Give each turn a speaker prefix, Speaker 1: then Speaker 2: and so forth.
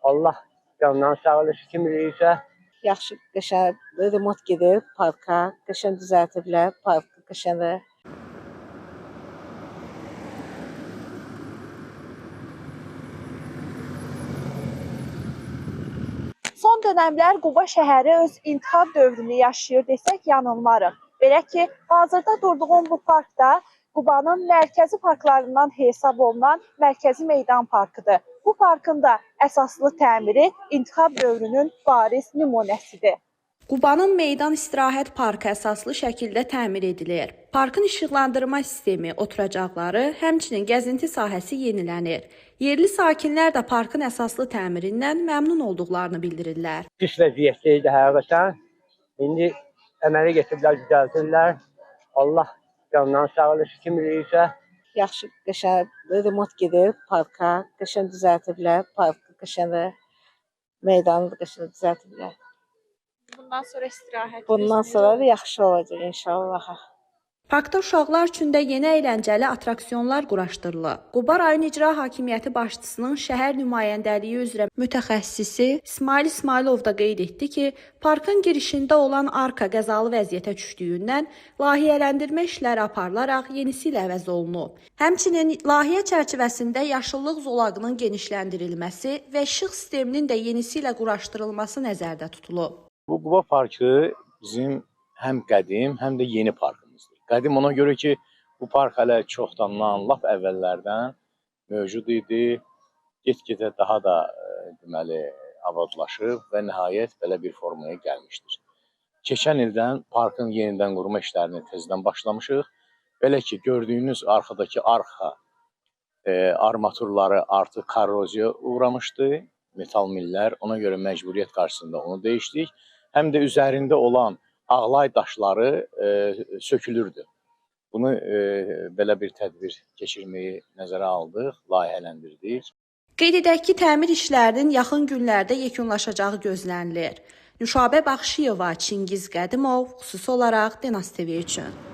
Speaker 1: Allah candan sağlık kim bilirsə.
Speaker 2: Yaxşı, qəşəng remont gedib parka, qəşəng düzəltiblər, parkı qəşəng.
Speaker 3: Son dönəmlər Quba şəhəri öz intihar dövrünü yaşayır desək yanılmarıq. Belə ki, hazırda durduğum bu park da Qubanın mərkəzi parklarından hesab olunan Mərkəzi Meydan Parkıdır. Bu parkın da əsaslı təmiri intihar dövrünün bariz nümunəsidir.
Speaker 4: Qubanın Meydan İstirahət Parkı əsaslı şəkildə təmir edilir. Parkın işıqlandırma sistemi, oturacaqları, həmçinin gəzinti sahəsi yenilənir. Yerli sakinlər də parkın əsaslı təmirindən məmnun olduqlarını bildirirlər.
Speaker 1: Pis vəziyyətdə idi həqiqətən. İndi əmələ gətiriblər, düzəltirlər. Allah candan sağlık kim bilirsə.
Speaker 2: Yaxşı, qəşəng remont gedib parka, qəşəng düzəltiblər, parkı qəşəng, meydanı da qəşəng düzəltiblər.
Speaker 3: Bundan sonra istirahət.
Speaker 2: Bundan sonra da yaxşı olacaq inşallah.
Speaker 4: Parkda uşaqlar üçün də yeni əyləncəli atraksiyonlar quraşdırılıb. Quba rayon İcra Hakimiyyəti başçısının şəhər nümayəndəliyi üzrə mütəxəssisi İsmail İsmailov da qeyd etdi ki, parkın girişində olan arka qəzalı vəziyyətə düşdüyündən layihələndirmə işləri aparılaraq yenisi ilə əvəz olunub. Həmçinin layihə çərçivəsində yaşıllıq zolağının genişləndirilməsi və işıq sisteminin də yenisi ilə quraşdırılması nəzərdə tutulub.
Speaker 5: Bu Quba parkı bizim həm qədim, həm də yeni parkımızdır. Qədim ona görə ki, bu park hələ çoxdandan, lap əvvəllərdən mövcud idi. Get-gedə daha da deməli abadlaşıb və nəhayət belə bir formaya gəlmişdir. Keçən ildən parkın yenidən qurma işlərini tezdən başlamışıq. Belə ki, gördüyünüz arxadakı arxa armaturları artıq korroziyaya uğramışdı. Metal millər, ona görə məcburiyyət qarşısında onu dəyişdik. Həm də üzərində olan ağlay daşları sökülürdü. Bunu belə bir tədbir keçirməyi nəzərə aldıq, layihələndirdik.
Speaker 4: Qeyd edək ki, təmir işlərinin yaxın günlərdə yekunlaşacağı gözlənilir. Nüşabə Baxşıyeva, Çingiz Qədimov, xüsusi olaraq Denas TV üçün.